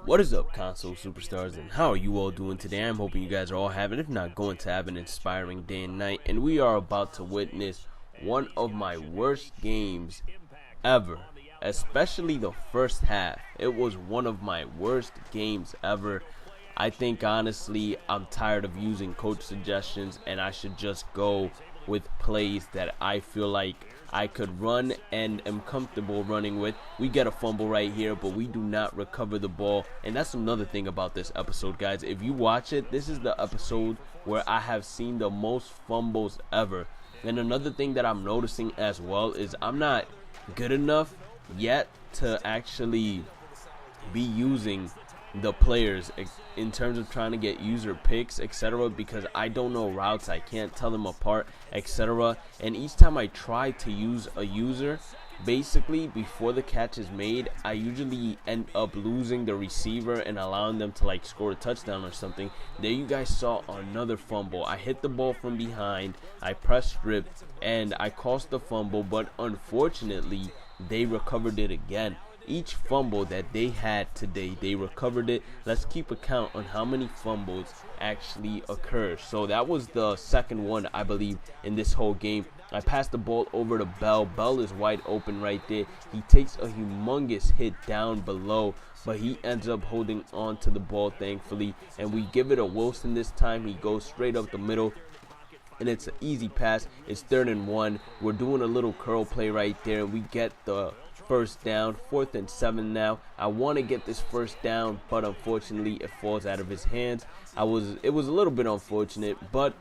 What is up, console superstars, and how are you all doing today? I'm hoping you guys are all having, if not going to have, an inspiring day and night, and we are about to witness one of my worst games ever, especially the first half. It was one of my worst games ever. I think honestly I'm tired of using coach suggestions, and I should just go with plays that I feel like I could run and am comfortable running with. We get a fumble right here, but we do not recover the ball, and that's another thing about this episode, guys. If you watch it, this is the episode where I have seen the most fumbles ever. And another thing that I'm noticing as well is I'm not good enough yet to actually be using the players in terms of trying to get user picks, etc., because I don't know routes, I can't tell them apart, etc. And each time I try to use a user, basically before the catch is made, I usually end up losing the receiver and allowing them to like score a touchdown or something. There you guys saw another fumble. I hit the ball from behind, I pressed strip, and I caused the fumble, but unfortunately they recovered it again. Each fumble that they had today, they recovered it. Let's keep a count on how many fumbles actually occurred. So that was the second one, I believe, in this whole game. I passed the ball over to Bell. Bell is wide open right there. He takes a humongous hit down below, but he ends up holding on to the ball, thankfully. And we give it a Wilson this time. He goes straight up the middle, and it's an easy pass. It's 3rd and 1. We're doing a little curl play right there, and we get the first down. 4th and 7 now. I want to get this first down, but unfortunately it falls out of his hands. It was a little bit unfortunate, but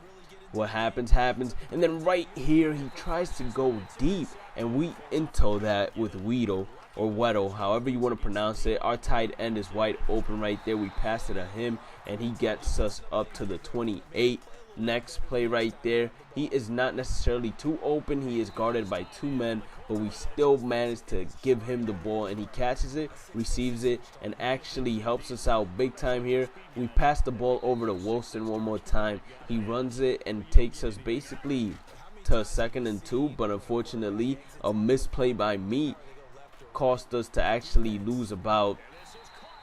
what happens happens. And then right here he tries to go deep, and we into that with Weedle or Weddle, however you want to pronounce it. Our tight end is wide open right there. We pass it to him, and he gets us up to the 28. Next play right there, he is not necessarily too open. He is guarded by 2 men, but we still manage to give him the ball, and he catches it, receives it, and actually helps us out big time here. We pass the ball over to Wilson one more time. He runs it and takes us basically to 2nd and 2, but unfortunately a misplay by me cost us to actually lose about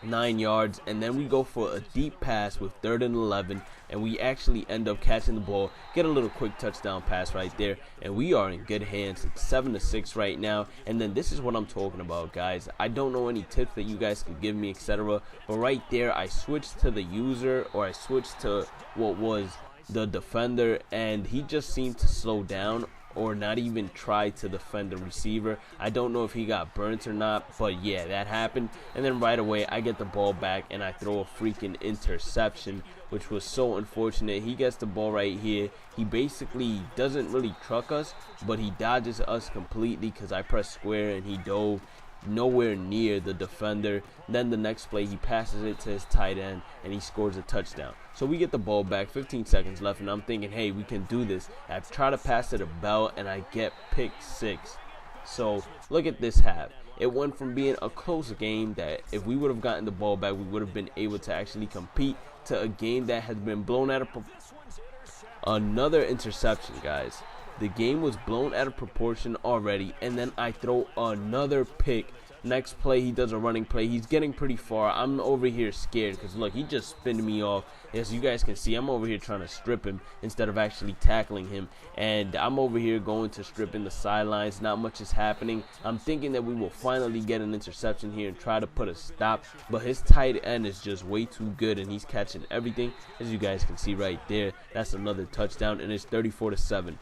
9 yards, and then we go for a deep pass with 3rd and 11, and we actually end up catching the ball, get a little quick touchdown pass right there, and we are in good hands. It's 7-6 right now. And then this is what I'm talking about, guys. I don't know any tips that you guys can give me, etc., but right there I switched to the user, or I switched to what was the defender, and he just seemed to slow down or not even try to defend the receiver. I don't know if he got burnt or not, but yeah, that happened. And then right away I get the ball back and I throw a freaking interception, which was so unfortunate. He gets the ball right here. He basically doesn't really truck us, but he dodges us completely because I pressed square and he dove nowhere near the defender. Then the next play he passes it to his tight end and he scores a touchdown. So we get the ball back, 15 seconds left, and I'm thinking, hey, we can do this. I try to pass it to Bell and I get pick 6. So look at this half. It went from being a close game that if we would have gotten the ball back, we would have been able to actually compete, to a game that has been blown out of another interception, guys. The game was blown out of proportion already, and then I throw another pick. Next play, he does a running play. He's getting pretty far. I'm over here scared because, look, he just spinned me off. As you guys can see, I'm over here trying to strip him instead of actually tackling him. And I'm over here going to strip in the sidelines. Not much is happening. I'm thinking that we will finally get an interception here and try to put a stop. But his tight end is just way too good, and he's catching everything. As you guys can see right there, that's another touchdown, and it's 34-7.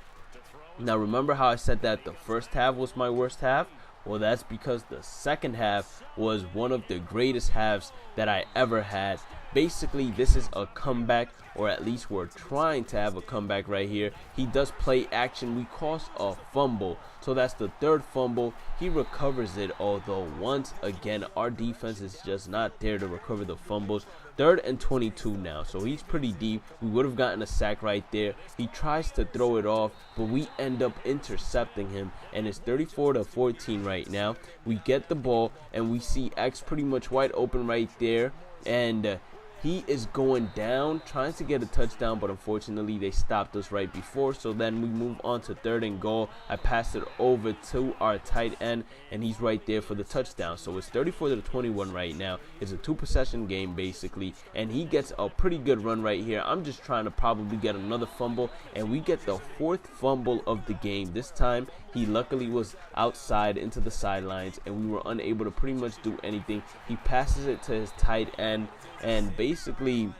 Now, remember how I said that the first half was my worst half? Well, that's because the second half was one of the greatest halves that I ever had. Basically, this is a comeback, or at least we're trying to have a comeback right here. He does play action. We caused a fumble. So that's the 3rd fumble. He recovers it, although once again, our defense is just not there to recover the fumbles. 3rd and 22 now, so he's pretty deep. We would have gotten a sack right there. He tries to throw it off, but we end up intercepting him, and it's 34-14 right now. We get the ball, and we see X pretty much wide open right there, and He is going down, trying to get a touchdown, but unfortunately they stopped us right before. So then we move on to 3rd and goal. I pass it over to our tight end, and he's right there for the touchdown. So it's 34-21 right now. It's a 2-possession game basically, and he gets a pretty good run right here. I'm just trying to probably get another fumble, and we get the 4th fumble of the game. This time he luckily was outside into the sidelines, and we were unable to pretty much do anything. He passes it to his tight end, and basically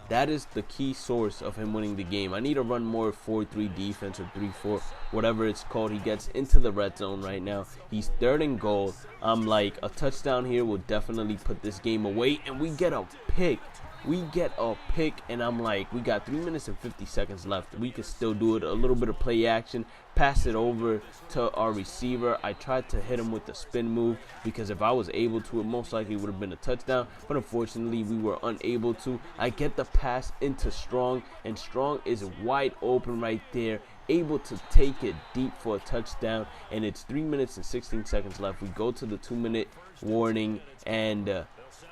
that is the key source of him winning the game. I need to run more 4-3 defense or 3-4, whatever it's called. He gets into the red zone right now. He's 3rd and goal. I'm like, a touchdown here will definitely put this game away, and we get a pick. We get a pick, and I'm like, we got 3 minutes and 50 seconds left. We could still do it. A little bit of play action, pass it over to our receiver. I tried to hit him with the spin move, because if I was able to, it most likely would have been a touchdown, but unfortunately we were unable to. I get the pass into Strong, and Strong is wide open right there, able to take it deep for a touchdown, and it's 3 minutes and 16 seconds left. We go to the 2-minute warning, and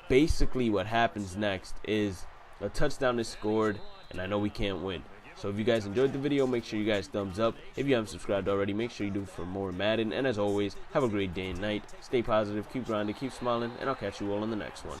basically what happens next is a touchdown is scored, and I know we can't win. So if you guys enjoyed the video, make sure you guys thumbs up. If you haven't subscribed already, make sure you do for more Madden. And as always, have a great day and night. Stay positive, keep grinding, keep smiling, and I'll catch you all on the next one.